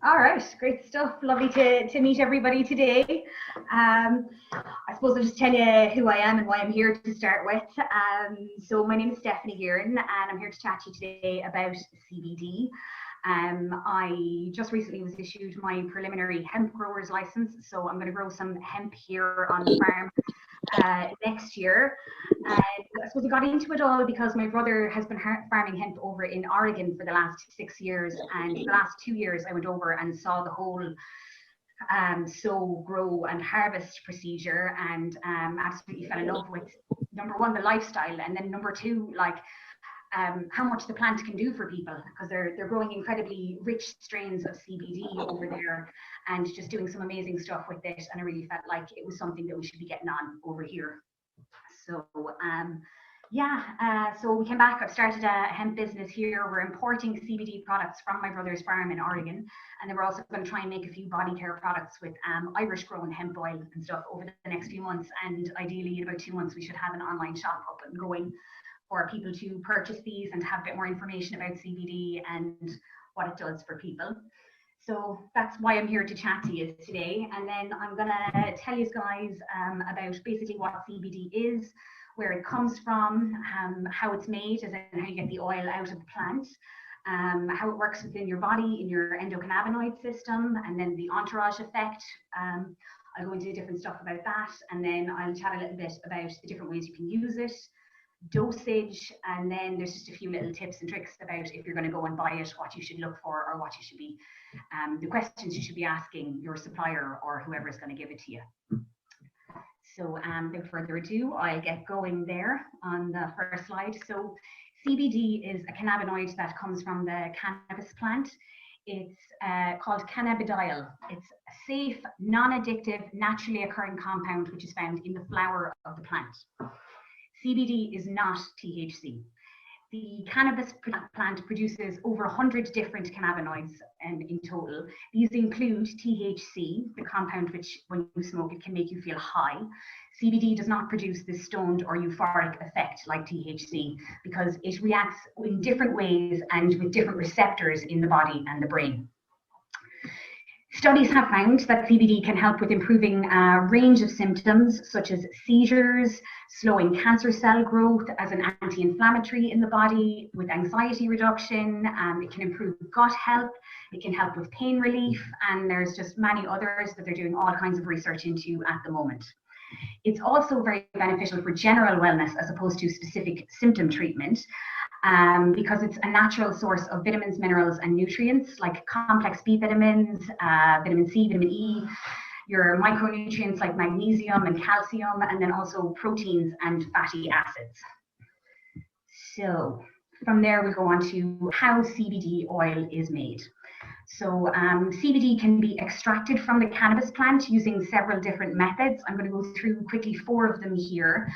All right, great stuff. Lovely to meet everybody today. I suppose I'll just tell you who I am and why I'm here to start with. So my name is Stephanie Gearan, and I'm here to chat to you today about CBD. I just recently was issued my preliminary hemp grower's license, so I'm going to grow some hemp here on the farm next year. And I suppose I got into it all because my brother has been farming hemp over in Oregon for the last 6 years, and the last 2 years I went over and saw the whole sow, grow and harvest procedure, and absolutely fell in love with, number one, the lifestyle, and then number two, like how much the plant can do for people, because they're growing incredibly rich strains of CBD over there and just doing some amazing stuff with it. And I really felt like it was something that we should be getting on over here. So so we came back. I've started a hemp business here. We're importing CBD products from my brother's farm in Oregon, and then we're also going to try and make a few body care products with Irish grown hemp oil and stuff over the next few months. And ideally, in about 2 months, we should have an online shop up and going for people to purchase these and have a bit more information about CBD and what it does for people. So that's why I'm here to chat to you today. And then I'm gonna tell you guys about basically what CBD is, where it comes from, how it's made, as in how you get the oil out of the plant, how it works within your body, in your endocannabinoid system, and then the entourage effect. I'll go into different stuff about that, and then I'll chat a little bit about the different ways you can use it, dosage, and then there's just a few little tips and tricks about if you're going to go and buy it, what you should look for, or what you should be, the questions you should be asking your supplier or whoever is going to give it to you. So without further ado, I'll get going there on the first slide. So CBD is a cannabinoid that comes from the cannabis plant. It's called cannabidiol. It's a safe, non-addictive, naturally occurring compound which is found in the flower of the plant. CBD is not THC. The cannabis plant produces over 100 different cannabinoids in total. These include THC, the compound which, when you smoke, it can make you feel high. CBD does not produce this stoned or euphoric effect like THC because it reacts in different ways and with different receptors in the body and the brain. Studies have found that CBD can help with improving a range of symptoms such as seizures, slowing cancer cell growth as an anti-inflammatory in the body, with anxiety reduction. It can improve gut health, it can help with pain relief, and there's just many others that they're doing all kinds of research into at the moment. It's also very beneficial for general wellness as opposed to specific symptom treatment. Because it's a natural source of vitamins, minerals, and nutrients like complex B vitamins, vitamin C, vitamin E, your micronutrients like magnesium and calcium, and then also proteins and fatty acids. So from there, we go on to how CBD oil is made. So CBD can be extracted from the cannabis plant using several different methods. I'm going to go through quickly 4 of them here.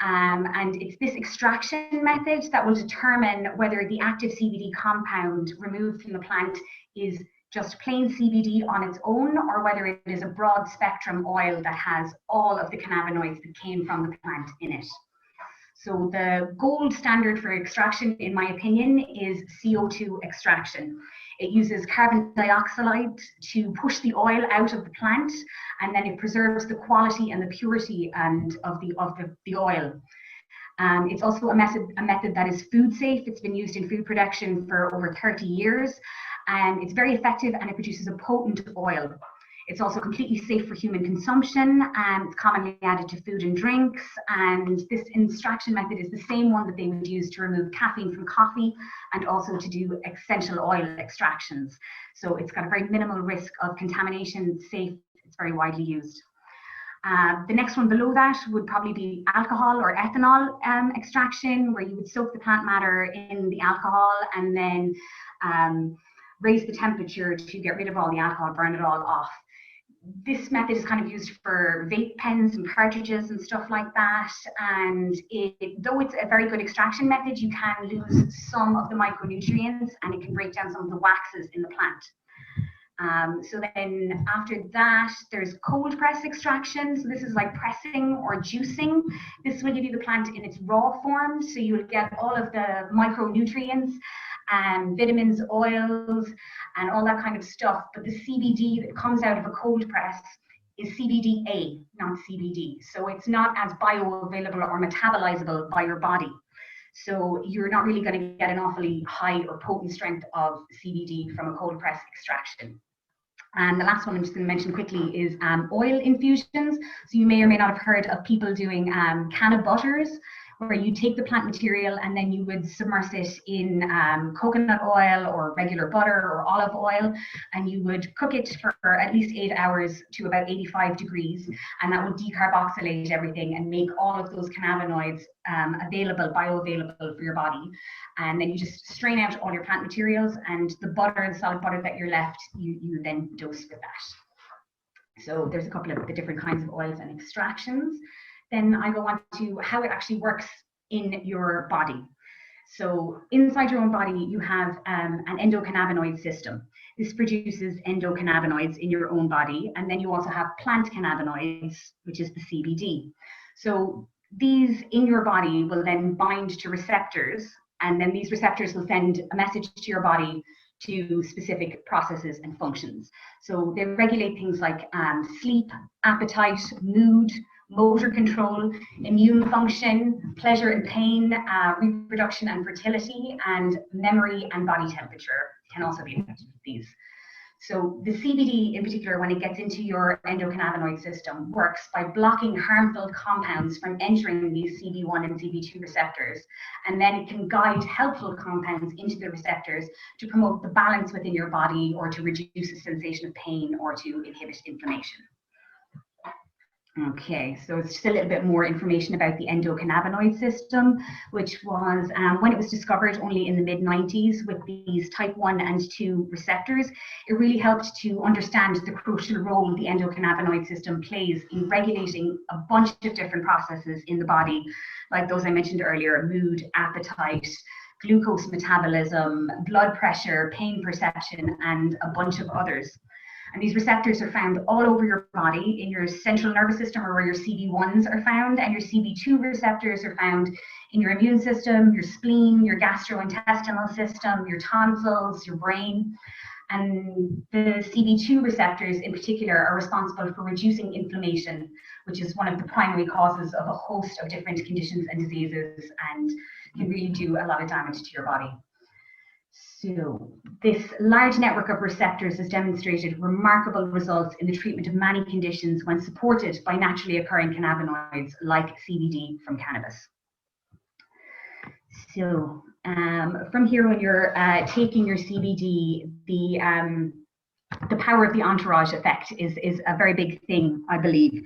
And it's this extraction method that will determine whether the active CBD compound removed from the plant is just plain CBD on its own, or whether it is a broad spectrum oil that has all of the cannabinoids that came from the plant in it. So the gold standard for extraction, in my opinion, is CO2 extraction. It uses carbon dioxide to push the oil out of the plant, and then it preserves the quality and the purity of the oil. It's also a method that is food safe. It's been used in food production for over 30 years, and it's very effective, and it produces a potent oil. It's also completely safe for human consumption, and it's commonly added to food and drinks. And this extraction method is the same one that they would use to remove caffeine from coffee and also to do essential oil extractions. So it's got a very minimal risk of contamination, it's safe, it's very widely used. The next one below that would probably be alcohol or ethanol extraction, where you would soak the plant matter in the alcohol and then raise the temperature to get rid of all the alcohol, burn it all off. This method is kind of used for vape pens and cartridges and stuff like that. And though it's a very good extraction method, you can lose some of the micronutrients, and it can break down some of the waxes in the plant. So then after that, there's cold press extraction. So this is like pressing or juicing. This will give you the plant in its raw form. So you will get all of the micronutrients vitamins, oils, and all that kind of stuff. But the CBD that comes out of a cold press is CBDA, not CBD. So it's not as bioavailable or metabolizable by your body. So you're not really going to get an awfully high or potent strength of CBD from a cold press extraction. And the last one I'm just going to mention quickly is oil infusions. So you may or may not have heard of people doing canna butters, where you take the plant material and then you would submerge it in coconut oil or regular butter or olive oil, and you would cook it for at least 8 hours to about 85 degrees, and that would decarboxylate everything and make all of those cannabinoids bioavailable for your body. And then you just strain out all your plant materials, and the butter, the solid butter that you're left, you then dose with that. So there's a couple of the different kinds of oils and extractions. Then I go on to how it actually works in your body. So inside your own body, you have an endocannabinoid system. This produces endocannabinoids in your own body. And then you also have plant cannabinoids, which is the CBD. So these in your body will then bind to receptors, and then these receptors will send a message to your body to specific processes and functions. So they regulate things like sleep, appetite, mood, motor control, immune function, pleasure and pain, reproduction and fertility, and memory and body temperature can also be affected with these. So the CBD in particular, when it gets into your endocannabinoid system, works by blocking harmful compounds from entering these CB1 and CB2 receptors, and then it can guide helpful compounds into the receptors to promote the balance within your body, or to reduce the sensation of pain, or to inhibit inflammation. Okay, so it's just a little bit more information about the endocannabinoid system, which was when it was discovered only in the mid-90s with these type 1 and 2 receptors, it really helped to understand the crucial role the endocannabinoid system plays in regulating a bunch of different processes in the body, like those I mentioned earlier: mood, appetite, glucose metabolism, blood pressure, pain perception, and a bunch of others. And these receptors are found all over your body, in your central nervous system, or where your CB1s are found, and your CB2 receptors are found in your immune system, your spleen, your gastrointestinal system, your tonsils, your brain. And the CB2 receptors in particular are responsible for reducing inflammation, which is one of the primary causes of a host of different conditions and diseases, and can really do a lot of damage to your body. So this large network of receptors has demonstrated remarkable results in the treatment of many conditions when supported by naturally occurring cannabinoids like CBD from cannabis. So from here, when you're taking your CBD, the power of the entourage effect is a very big thing, I believe.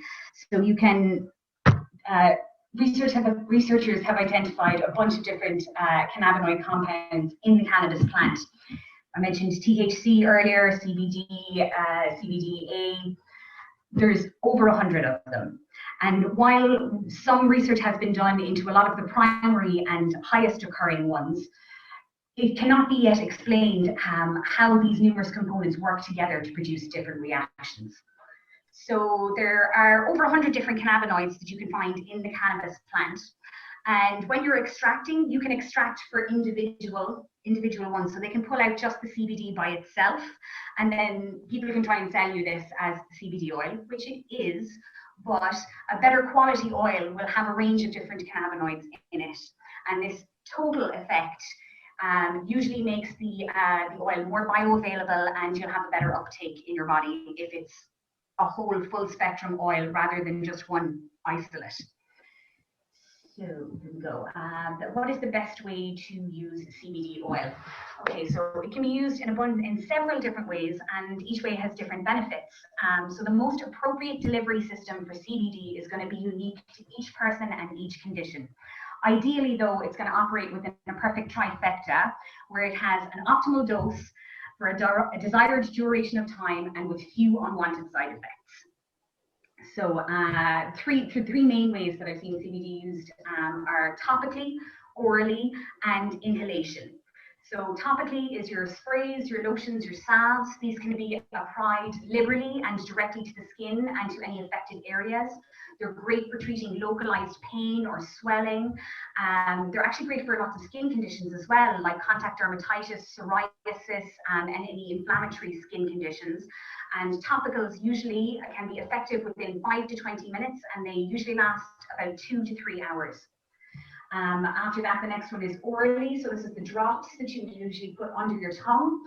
So you can researchers have identified a bunch of different cannabinoid compounds in the cannabis plant. I mentioned THC earlier, CBD, CBDA. There's over 100 of them. And while some research has been done into a lot of the primary and highest occurring ones, it cannot be yet explained how these numerous components work together to produce different reactions. So there are over 100 different cannabinoids that you can find in the cannabis plant. And when you're extracting, you can extract for individual ones. So they can pull out just the CBD by itself. And then people can try and sell you this as CBD oil, which it is, but a better quality oil will have a range of different cannabinoids in it. And this total effect usually makes the oil more bioavailable, and you'll have a better uptake in your body if it's a whole full spectrum oil rather than just one isolate. So here we go. What is the best way to use CBD oil? Okay, so it can be used in several different ways, and each way has different benefits. So the most appropriate delivery system for CBD is going to be unique to each person and each condition. Ideally, though, it's going to operate within a perfect trifecta, where it has an optimal dose for a desired duration of time and with few unwanted side effects. So three main ways that I've seen CBD used are topically, orally, and inhalation. So topically is your sprays, your lotions, your salves. These can be applied liberally and directly to the skin and to any affected areas. They're great for treating localized pain or swelling. They're actually great for lots of skin conditions as well, like contact dermatitis, psoriasis, and any inflammatory skin conditions. And topicals usually can be effective within 5 to 20 minutes, and they usually last about 2 to 3 hours. After that, the next one is orally. So this is the drops that you usually put under your tongue.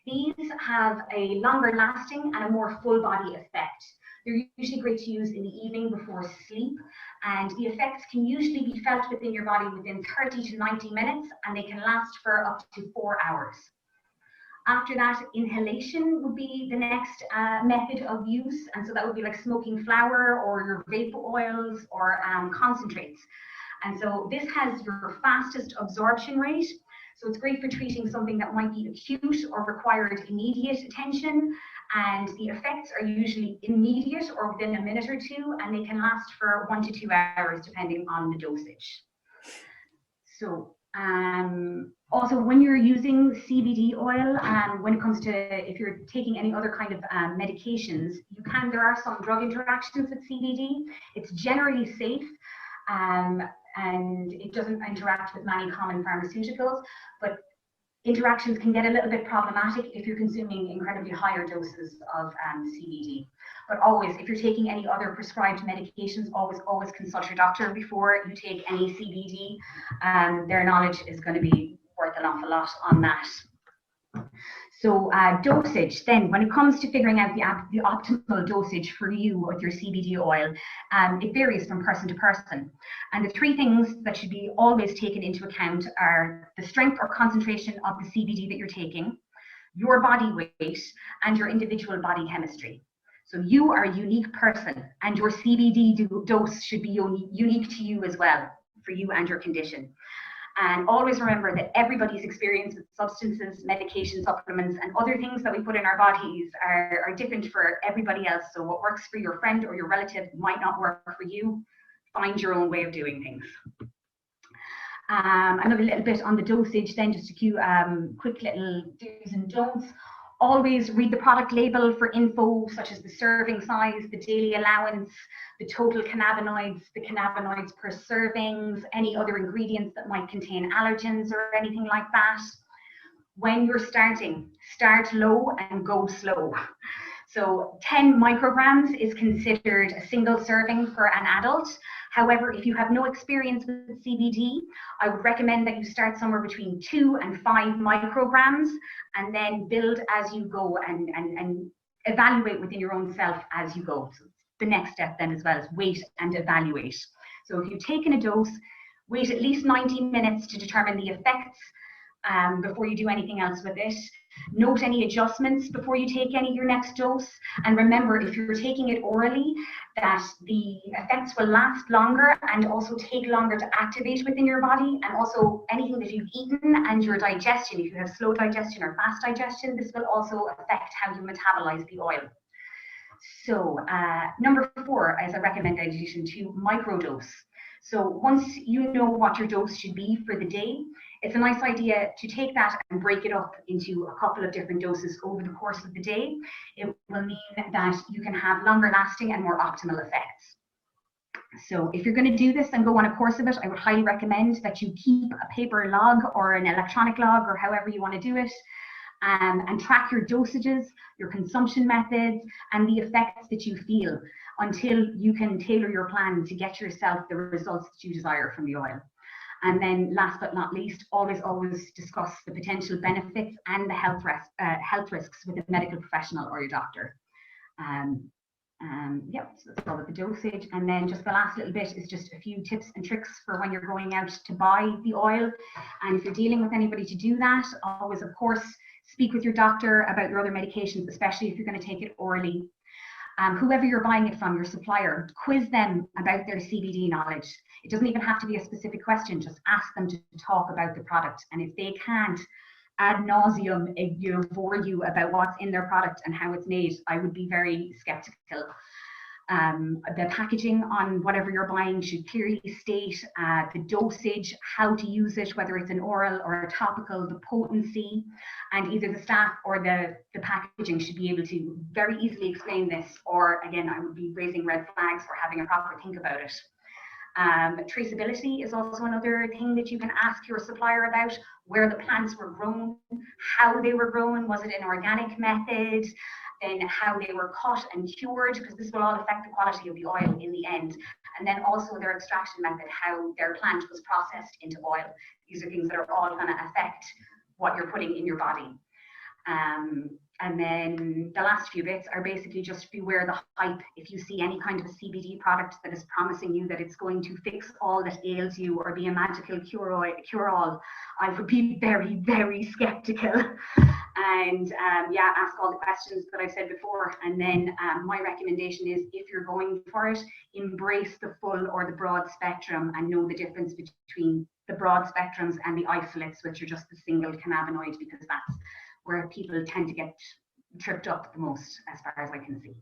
These have a longer lasting and a more full body effect. They're usually great to use in the evening before sleep, and the effects can usually be felt within your body within 30 to 90 minutes, and they can last for up to 4 hours. After that, inhalation would be the next method of use, and so that would be like smoking flower or your vapor oils or concentrates. And so this has your fastest absorption rate. So it's great for treating something that might be acute or required immediate attention. And the effects are usually immediate or within a minute or two, and they can last for 1 to 2 hours depending on the dosage. So also when you're using CBD oil, when it comes to if you're taking any other kind of medications, there are some drug interactions with CBD. It's generally safe. And it doesn't interact with many common pharmaceuticals, but interactions can get a little bit problematic if you're consuming incredibly higher doses of CBD. But always, if you're taking any other prescribed medications, always consult your doctor before you take any CBD. Their knowledge is going to be worth an awful lot on that. So dosage, then when it comes to figuring out the optimal dosage for you with your CBD oil, it varies from person to person. And the 3 things that should be always taken into account are the strength or concentration of the CBD that you're taking, your body weight, and your individual body chemistry. So you are a unique person, and your CBD dose should be unique to you as well, for you and your condition. And always remember that everybody's experience with substances, medication, supplements, and other things that we put in our bodies are different for everybody else. So what works for your friend or your relative might not work for you. Find your own way of doing things. Another little bit on the dosage then, just a few quick little do's and don'ts. Always read the product label for info such as the serving size, the daily allowance, the total cannabinoids, the cannabinoids per servings, any other ingredients that might contain allergens or anything like that. When you're starting, start low and go slow. So 10 micrograms is considered a single serving for an adult. However, if you have no experience with CBD, I would recommend that you start somewhere between 2 and 5 micrograms and then build as you go and evaluate within your own self as you go. So the next step then as well is wait and evaluate. So if you've taken a dose, wait at least 90 minutes to determine the effects before you do anything else with it. Note any adjustments before you take your next dose. And remember, if you're taking it orally, that the effects will last longer and also take longer to activate within your body. And also anything that you've eaten and your digestion, if you have slow digestion or fast digestion, this will also affect how you metabolize the oil. So number 4 is a recommendation to microdose. So once you know what your dose should be for the day, it's a nice idea to take that and break it up into a couple of different doses over the course of the day. It will mean that you can have longer lasting and more optimal effects. So if you're going to do this and go on a course of it, I would highly recommend that you keep a paper log or an electronic log or however you want to do it, and track your dosages, your consumption methods, and the effects that you feel until you can tailor your plan to get yourself the results that you desire from the oil. And then last but not least, always discuss the potential benefits and the health risks with a medical professional or your doctor. Yep, so that's all with the dosage. And then just the last little bit is just a few tips and tricks for when you're going out to buy the oil. And if you're dealing with anybody to do that, always, of course, speak with your doctor about your other medications, especially if you're going to take it orally. Whoever you're buying it from, your supplier, quiz them about their CBD knowledge. It doesn't even have to be a specific question, just ask them to talk about the product. And if they can't ad nauseum bore you about what's in their product and how it's made, I would be very skeptical. The packaging on whatever you're buying should clearly state the dosage, how to use it, whether it's an oral or a topical, the potency, and either the staff or the packaging should be able to very easily explain this, or again, I would be raising red flags for having a proper think about it. Traceability is also another thing that you can ask your supplier about, where the plants were grown, how they were grown, was it an organic method, then how they were cut and cured, because this will all affect the quality of the oil in the end. And then also their extraction method, how their plant was processed into oil. These are things that are all going to affect what you're putting in your body. And then the last few bits are basically just beware the hype. If you see any kind of a CBD product that is promising you that it's going to fix all that ails you or be a magical cure-all, I would be very, very skeptical. And yeah, ask all the questions that I've said before. And then my recommendation is, if you're going for it, embrace the full or the broad spectrum and know the difference between the broad spectrums and the isolates, which are just the single cannabinoid, because that's where people tend to get tripped up the most, as far as I can see.